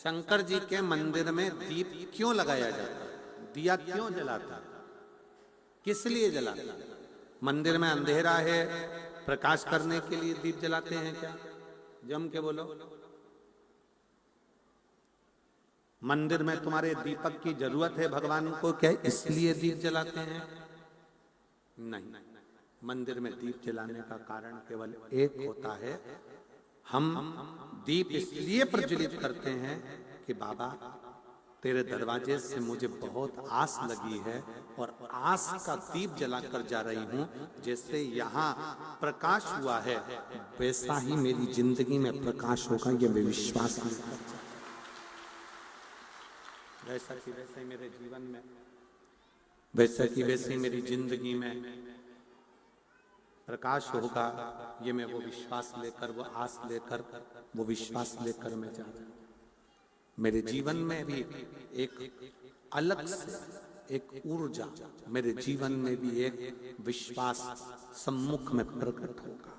शंकर जी के मंदिर में दीप क्यों लगाया जाता है? दिया क्यों जलाता है? किस लिए जलाता है? मंदिर में अंधेरा है, प्रकाश करने के लिए दीप जलाते हैं क्या? जम के बोलो। मंदिर में तुम्हारे दीपक की जरूरत है भगवान को, क्या इसलिए दीप जलाते हैं? नहीं, मंदिर में दीप जलाने का कारण केवल एक होता है। हम दीप इसलिए प्रज्वलित करते हैं कि बाबा तेरे दरवाजे से मुझे बहुत आस लगी है और आस का दीप जलाकर जा रही हूं। जैसे यहाँ प्रकाश हुआ है वैसा ही मेरी जिंदगी में प्रकाश होगा, ये मैं विश्वास नहीं करता। वैसा कि वैसे मेरे जीवन में, वैसा कि वैसे मेरी जिंदगी में प्रकाश होगा, ये मैं वो विश्वास लेकर, वो आस लेकर, वो विश्वास लेकर मैं जा रहा हूं। मेरे जीवन में भी एक अलग से एक ऊर्जा, मेरे जीवन में भी एक विश्वास सम्मुख में प्रकट होगा,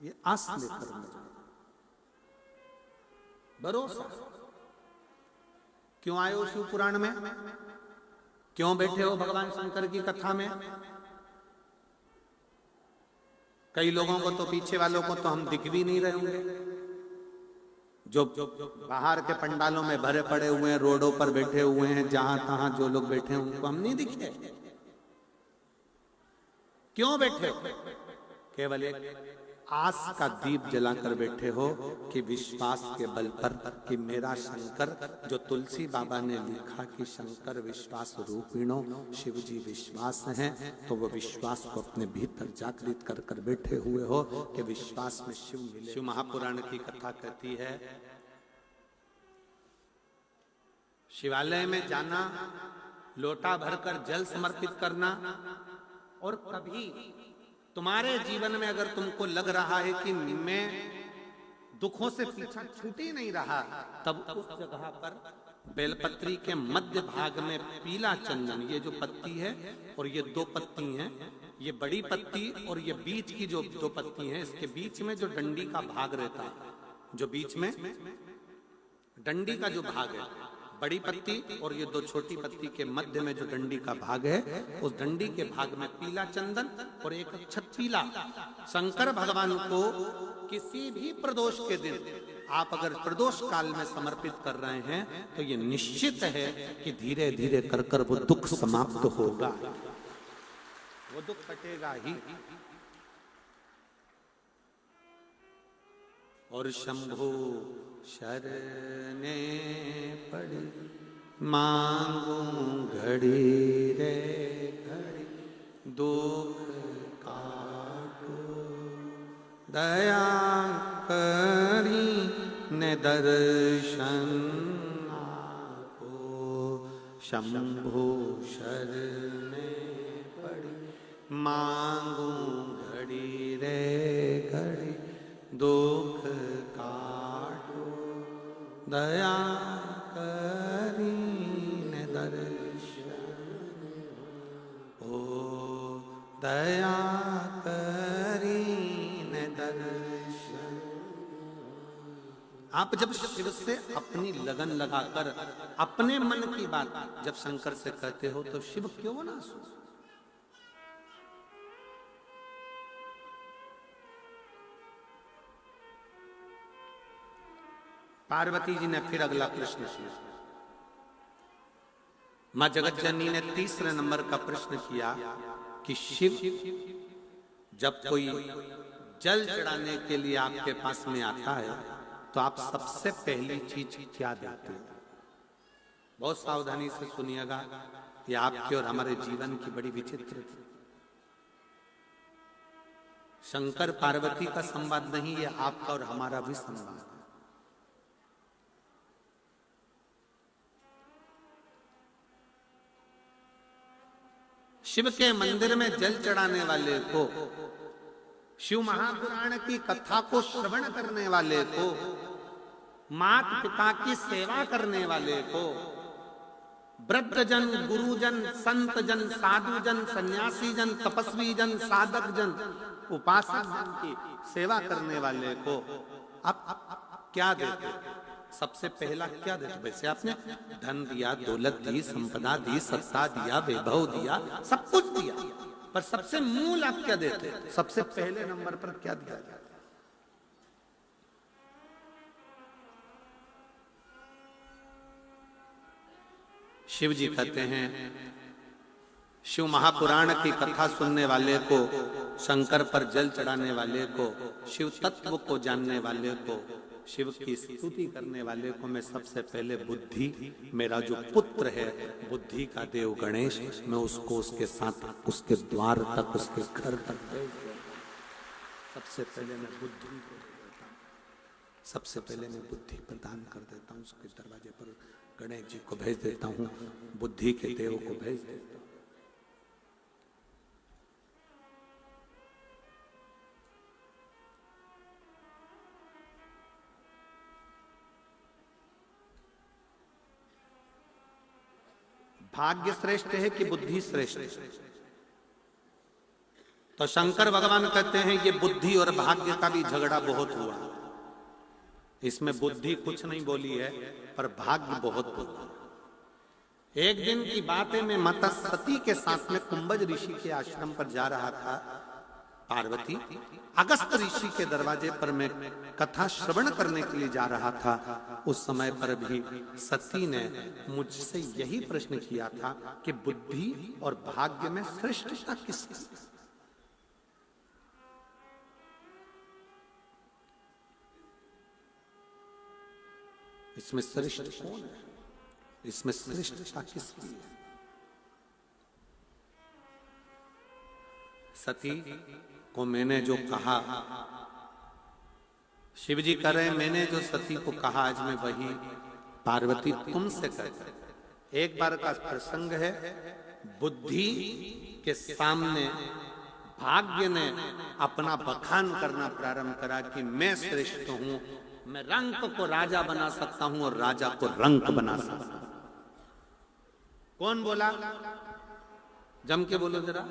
ये आस लेकर मैं जा रहा हूं। भरोसा। क्यों आए हो शिव पुराण में? क्यों बैठे हो भगवान शंकर की कथा में? कई लोगों को तो, पीछे वालों को तो हम दिख भी नहीं रहे होंगे, जो बाहर के पंडालों में भरे पड़े हुए हैं, रोडों पर बैठे हुए हैं, जहां तहां जो लोग बैठे हैं उनको हम नहीं दिखे। क्यों बैठे हो? केवल एक आस का दीप जलाकर बैठे हो कि विश्वास के बल पर कि मेरा शंकर, जो तुलसी बाबा ने लिखा कि शंकर विश्वास रूपिणो, शिव जी विश्वास हैं, तो वो विश्वास को अपने भीतर जागृत कर कर बैठे हुए हो कि विश्वास में शिव मिले। शिव महापुराण की कथा कहती है, शिवालय में जाना, लोटा भरकर जल समर्पित करना, और कभी तुम्हारे जीवन में अगर तुमको लग रहा है कि मैं दुखों से पीछा छूट ही नहीं रहा, तब उस जगह पर बेलपत्री के मध्य भाग में पीला चंदन, ये जो पत्ती है और ये दो पत्ती हैं, ये बड़ी पत्ती और ये बीच की जो दो पत्ती हैं, इसके बीच में जो डंडी का भाग रहता है, जो बीच में डंडी का जो भाग है, बड़ी पत्ती और ये दो छोटी पत्ती के मध्य में जो डंडी का भाग है, उस डंडी के भाग में पीला चंदन और एक अक्षत पीला। शंकर भगवान को किसी भी प्रदोष के दिन आप अगर प्रदोष काल में समर्पित कर रहे हैं तो ये निश्चित है कि धीरे धीरे कर कर वो दुख समाप्त होगा, वो दुख कटेगा ही। और शंभो शरणे पड़ी मांगू घड़ी रे घड़ी, दुख काटो दया करी ने दर्शन आपो। शंभो शरणे पड़ी मांगू घड़ी रे घड़ी, दुख काटो दया करी ने दर्शन, ओ दया करी ने दर्शन। आप जब शिव से अपनी लगन लगाकर अपने मन की बात जब शंकर से कहते हो तो शिव क्यों ना सुने? पार्वती जी ने फिर अगला प्रश्न किया, मां जगतजननी ने तीसरे नंबर का प्रश्न किया कि शिव जब कोई जल चढ़ाने के लिए आपके पास में आता है तो आप सबसे पहली चीज क्या देते हो? बहुत सावधानी से सुनिएगा, ये आपके और हमारे जीवन की बड़ी विचित्र थी। शंकर पार्वती का संवाद नहीं, ये आपका और हमारा भी संवाद है। शिव के मंदिर में जल चढ़ाने वाले को, शिव महापुराण की कथा को श्रवण करने वाले को, मात पिता की सेवा करने वाले को, वृद्धजन, गुरुजन, संत जन, साधु जन, सन्यासी जन, तपस्वी जन, साधक जन, उपासक जन की सेवा करने वाले को आप क्या देते? सबसे पहला क्या दे? वैसे आपने धन दिया, दौलत दी, संपदा दी, सत्ता दिया, वैभव दिया, सब कुछ दिया, पर सबसे मूल आप क्या देते? सबसे पहले नंबर पर क्या दिया जाता? शिव जी कहते हैं, शिव महापुराण की कथा सुनने वाले को, शंकर पर जल चढ़ाने वाले को, शिव तत्व को जानने वाले को, शिव की स्तुति करने वाले को मैं सबसे पहले बुद्धि, मेरा जो पुत्र है बुद्धि का देव गणेश, मैं उसको उसके साथ उसके द्वार तक, उसके घर तक भेज देता हूं। सबसे पहले मैं बुद्धि को देता हूं, सबसे पहले मैं बुद्धि प्रदान कर देता हूं, उसके दरवाजे पर गणेश जी को भेज देता हूं, बुद्धि के देव को भेज देता हूं। भाग्य श्रेष्ठ है कि बुद्धि श्रेष्ठ? तो शंकर भगवान कहते हैं ये बुद्धि और भाग्य का भी झगड़ा बहुत हुआ, इसमें बुद्धि कुछ नहीं बोली है पर भाग्य बहुत बोला। एक दिन की बात है, मैं माता सती के साथ में कुंभज ऋषि के आश्रम पर जा रहा था। पार्वती अगस्त ऋषि के दरवाजे पर मैं कथा श्रवण करने के लिए जा रहा था। उस समय पर भी सती ने मुझसे यही प्रश्न किया था कि बुद्धि और भाग्य में श्रेष्ठता किसकी? इसमें श्रेष्ठ कौन है? इसमें श्रेष्ठता किसकी है? सती को मैंने जो कहा, शिव जी कह रहे, मैंने जो सती को कहा आज मैं वही पार्वती तुमसे कहता। एक बार का प्रसंग है, बुद्धि के सामने भाग्य ने अपना बखान करना प्रारंभ करा कि मैं श्रेष्ठ हूं, मैं रंक को राजा बना सकता हूं और राजा को रंक बना सकता हूं। कौन बोला? जम के बोलो जरा।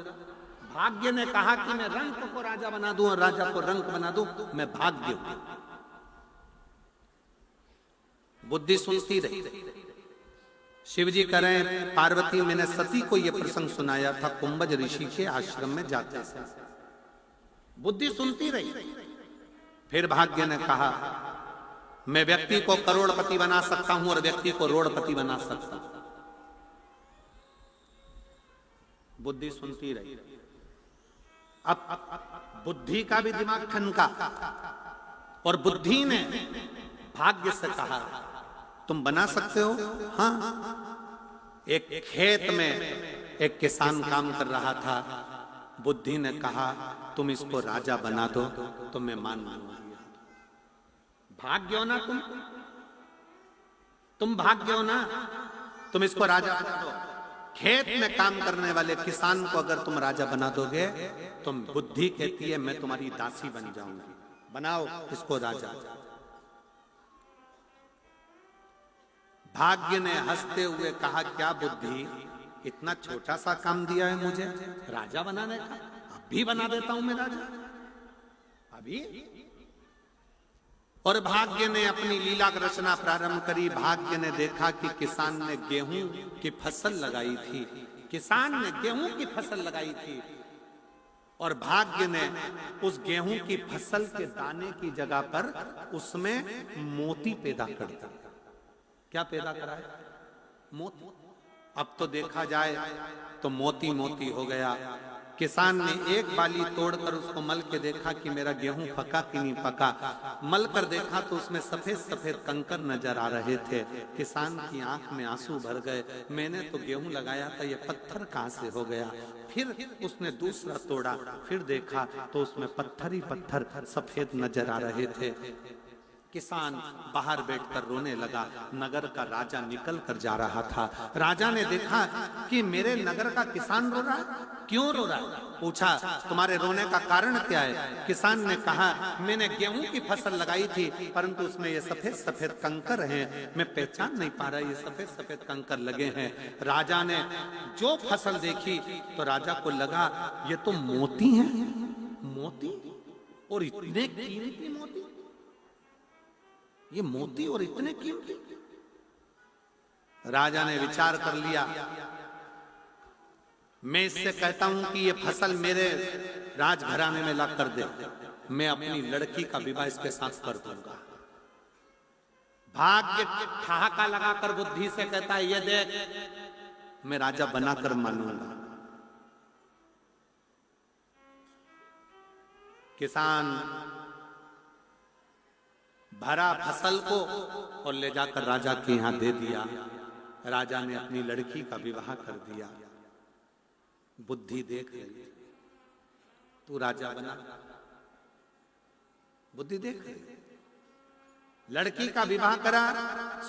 भाग्य ने कहा कि मैं रंक को राजा बना दूं और राजा को रंक बना दूं, मैं भाग्य हूं। बुद्धि सुनती रही। शिव जी कह रहे हैं, पार्वती मैंने सती को यह प्रसंग सुनाया था कुंभज ऋषि के आश्रम में जाते से। बुद्धि सुनती रही। फिर भाग्य ने कहा, मैं व्यक्ति को करोड़पति बना सकता हूं और व्यक्ति को रोड़पति बना सकता हूं। बुद्धि सुनती रही। अब बुद्धि का भी दिमाग ठनका और बुद्धि ने भाग्य से कहा, तुम बना सकते हो? हाँ। एक खेत में एक किसान काम कर रहा था। बुद्धि ने कहा, तुम इसको राजा बना दो तो मैं मान लूंगी। भाग्य हो ना तुम भाग्य हो ना, तुम इसको राजा बना दो। खेत में काम करने वाले किसान को अगर तुम राजा बना दोगे, तुम बुद्धि कहती है मैं तुम्हारी दासी बन जाऊंगी, बनाओ इसको राजा। भाग्य ने हंसते हुए कहा, क्या बुद्धि, इतना छोटा सा काम दिया है मुझे राजा बनाने का? अभी बना देता हूं मैं राजा, अभी। और भाग्य ने अपनी लीला रचना प्रारंभ करी। भाग्य ने देखा कि किसान ने गेहूं की फसल लगाई थी, किसान ने गेहूं की फसल लगाई थी, और भाग्य ने उस गेहूं की फसल के दाने की जगह पर उसमें मोती पैदा कर दिया। क्या पैदा करा है? मोती। अब तो देखा जाए तो मोती मोती हो गया। किसान ने एक बाली तोड़कर उसको मल के देखा कि मेरा गेहूं पका कि नहीं पका। मल कर देखा तो उसमें सफेद सफेद कंकर नजर आ रहे थे। किसान की आंख में आंसू भर गए, मैंने तो गेहूं लगाया था, ये पत्थर कहां से हो गया? फिर उसने दूसरा तोड़ा, फिर देखा तो उसमें पत्थर ही पत्थर सफेद नजर आ रहे थे। किसान बाहर बैठकर रोने लगा। नगर का राजा निकल कर जा रहा था। राजा ने देखा कि मेरे नगर का किसान रो रहा है, क्यों रो रहा है? पूछा, तुम्हारे रोने का कारण क्या है? किसान ने कहा, मैंने गेहूं की फसल लगाई थी, परंतु उसमें ये सफेद सफेद कंकर हैं, मैं पहचान नहीं पा रहा, ये सफेद सफेद कंकर लगे हैं। राजा ने जो फसल देखी तो राजा को लगा ये तो मोती हैं, मोती, और इतने कीमती मोती। ये मोती और इतने कीमती। राजा ने विचार कर लिया, मैं इससे कहता हूं कि ये फसल मेरे राजघराने में ला कर दे, मैं अपनी लड़की का विवाह इसके साथ कर दूंगा। भाग्य ठहाका लगाकर बुद्धि से कहता है, ये देख मैं राजा बनाकर मानूंगा। किसान भरा फसल को और ले जाकर राजा के यहां दे दिया। राजा ने अपनी लड़की का विवाह कर दिया। बुद्धि देख रही, तू राजा बना, बुद्धि देख रही। लड़की का विवाह करा,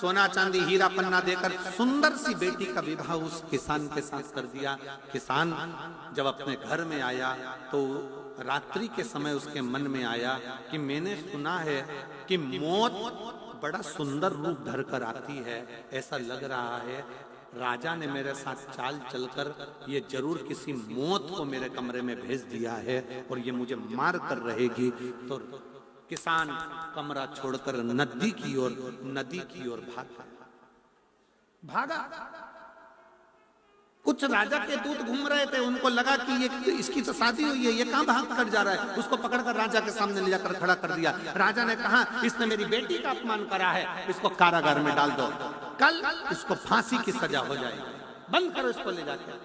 सोना चांदी हीरा पन्ना देकर सुंदर सी बेटी का विवाह उस किसान के साथ कर दिया। किसान जब अपने घर में आया तो रात्रि के समय उसके मन में आया कि मैंने सुना है कि मौत बड़ा सुंदर रूप धर कर आती है, ऐसा लग रहा है राजा ने मेरे साथ चाल चलकर ये जरूर किसी मौत को मेरे कमरे में भेज दिया है और ये मुझे मार कर रहेगी। तो किसान कमरा छोड़कर नदी की ओर भागा। कुछ राजा के दूत घूम रहे थे, उनको लगा कि ये इसकी तो शादी हुई है, ये कहां भाग कर जा रहा है। उसको पकड़कर राजा के सामने ले जाकर खड़ा कर दिया। राजा ने कहा, इसने मेरी बेटी का अपमान करा है, इसको कारागार में डाल दो, कल इसको फांसी की सजा हो जाएगी, बंद करो इसको ले जाकर।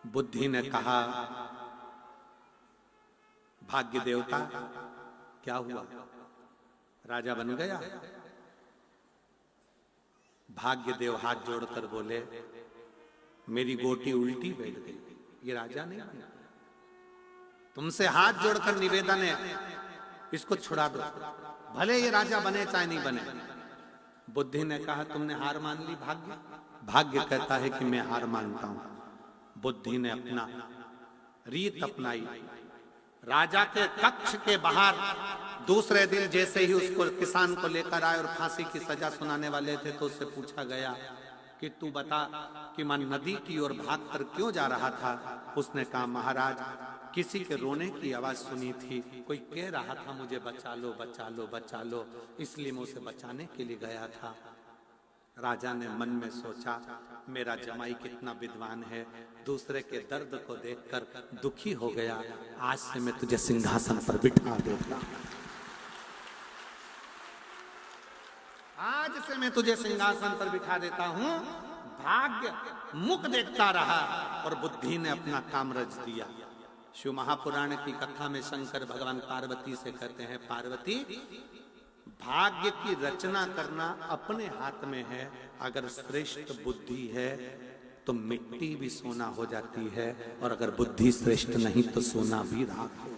बुद्धि ने कहा, भाग्य देवता क्या हुआ, राजा बन गया। भाग्य देव हाथ जोड़कर बोले, मेरी गोटी उल्टी बैठ गई, ये राजा नहीं बना, तुमसे हाथ जोड़कर निवेदन है, इसको छुड़ा दो, भले ये राजा बने चाहे नहीं बने। बुद्धि ने कहा, तुमने हार मान ली भाग्य? भाग्य कहता है कि मैं हार मानता हूं। बुद्धि ने अपना रीत अपनाई। राजा के कक्ष के बाहर दूसरे दिन जैसे ही उसको किसान को लेकर आए और फांसी की सजा सुनाने वाले थे तो उससे पूछा गया कि तू बता कि मैं नदी की ओर भागकर क्यों जा रहा था। उसने कहा, महाराज किसी के रोने की आवाज सुनी थी, कोई कह रहा था मुझे बचा लो बचा लो बचा लो, इसलिए मैं उसे बचाने के लिए गया था। राजा ने मन में सोचा, मेरा जमाई कितना विद्वान है, दूसरे के दर्द को देखकर दुखी हो गया, आज से मैं तुझे सिंहासन पर बिठा दूंगा, आज से मैं तुझे सिंहासन पर बिठा देता हूं। भाग्य मुख देखता रहा और बुद्धि ने अपना काम रच दिया। शिव महापुराण की कथा में शंकर भगवान पार्वती से कहते हैं, पार्वती भाग्य की रचना करना अपने हाथ में है, अगर श्रेष्ठ बुद्धि है तो मिट्टी भी सोना हो जाती है, और अगर बुद्धि श्रेष्ठ नहीं तो सोना भी राख हो।